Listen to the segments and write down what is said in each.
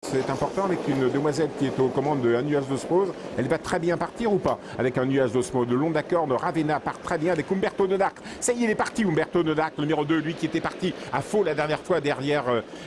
C'est important avec une demoiselle qui est aux commandes de un nuage d'osmose. Elle va très bien partir ou pas avec un nuage d'osmose. Le long d'accord de Ravenna part très bien avec Umberto Nodac. Ça y est, il est parti Umberto Nodac, le numéro 2, lui qui était parti à faux la dernière fois derrière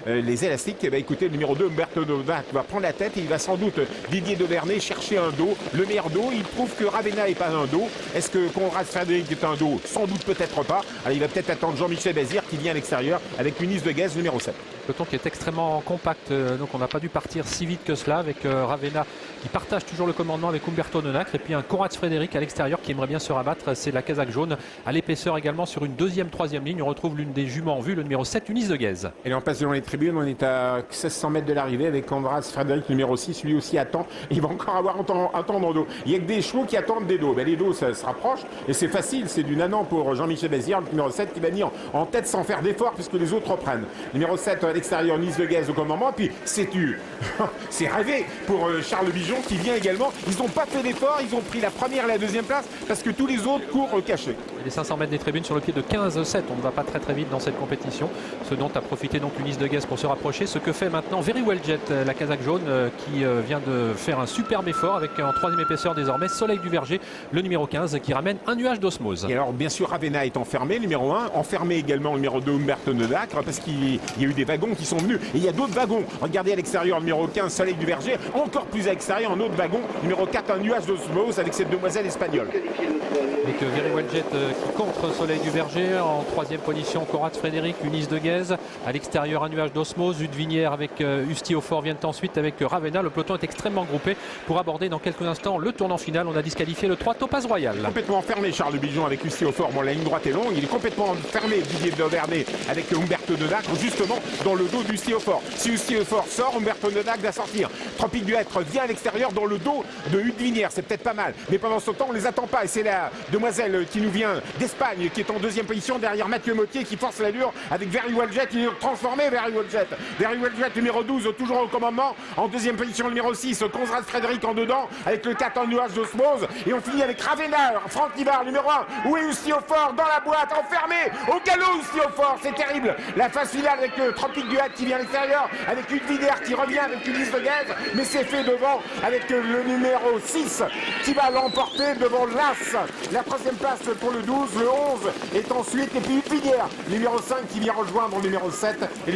les élastiques. Eh bien, écoutez, le numéro 2, Umberto Nodac, va prendre la tête et il va sans doute, Didier Devernay, chercher un dos. Le meilleur dos, il prouve que Ravenna n'est pas un dos. Est-ce que Conrad Frédéric est un dos? Sans doute, peut-être pas. Alors, il va peut-être attendre Jean-Michel Bazir qui vient à l'extérieur avec Unis de Guez, numéro 7. Peloton qui est extrêmement compact, donc on n'a pas dû partir si vite que cela avec Ravenna qui partage toujours le commandement avec Umberto Nonacre et puis un Conrad Frédéric à l'extérieur qui aimerait bien se rabattre, c'est la casaque jaune à l'épaisseur également sur une deuxième, troisième ligne. On retrouve l'une des juments en vue, le numéro 7, Unis de Guez. Et on passe devant les tribunes, on est à 1600 mètres de l'arrivée avec Conrad Frédéric numéro 6, lui aussi attend, il va encore avoir attendre en dos. Il y a que des chevaux qui attendent des dos, ben, les dos ça se rapproche et c'est facile, c'est du nanan pour Jean-Michel Bazir, le numéro 7 qui va venir en tête sans faire d'effort puisque les autres reprennent. Numéro 7 à l'extérieur, Nice de Guez au commandement, puis c'est rêvé pour Charles Bijon qui vient également. Ils n'ont pas fait d'effort, ils ont pris la première et la deuxième place parce que tous les autres courent cachés. Et les 500 mètres des tribunes sur le pied de 15-7, on ne va pas très vite dans cette compétition, ce dont a profité donc Unis de Guez pour se rapprocher, ce que fait maintenant Very Well Jet, la casaque jaune qui vient de faire un superbe effort avec en troisième épaisseur désormais Soleil du Verger, le numéro 15 qui ramène un nuage d'osmose. Et alors bien sûr Ravenna est enfermé, numéro 1, enfermé également le numéro 2 Umberto Nodacre parce qu'il y a eu des wagons qui sont venus et il y a d'autres wagons. Regardez à l'extérieur le numéro 15 Soleil du Verger, encore plus à l'extérieur un autre wagon, numéro 4 un nuage d'osmose avec cette demoiselle espagnole. Et que Very Well Jet qui contre Soleil du Verger en troisième position, Conrad Frédéric, Unis de Guez, à l'extérieur un nuage d'osmose, Udvinière avec Usti au fort viennent ensuite avec Ravenna. Le peloton est extrêmement groupé pour aborder dans quelques instants le tournant final. On a disqualifié le 3 Topaz Royal. Complètement enfermé Charles Bijon avec Usti au fort, bon la ligne droite est longue, il est complètement enfermé Didier Devernay avec Umberto Nodacre justement dans le dos d'Usti au fort. Si Usti au fort sort, Umberto Nodacre va sortir. Tropique du Hêtre vient à l'extérieur dans le dos de Udvinière, c'est peut-être pas mal, mais pendant ce temps on les attend pas et c'est la demoiselle qui nous vient d'Espagne qui est en deuxième position derrière Mathieu Mottier qui force l'allure avec Very Well Jet, il est transformé Very Well Jet. Very Well Jet numéro 12 toujours au commandement, en deuxième position le numéro 6 Conrad Frédéric en dedans avec le 4 en nuage d'osmose et on finit avec Ravenna, Franck Nivard numéro 1, où est Usti au fort dans la boîte, enfermé au galop Usti au fort, c'est terrible. La phase finale avec le Tropique du Hêtre qui vient à l'extérieur, avec Udvinière qui revient avec Unis de Guez, mais c'est fait devant avec le numéro 6 qui va l'emporter devant l'As. La troisième place pour le 12, le 11 est ensuite, et puis Udvinière, numéro 5 qui vient rejoindre le numéro 7. Et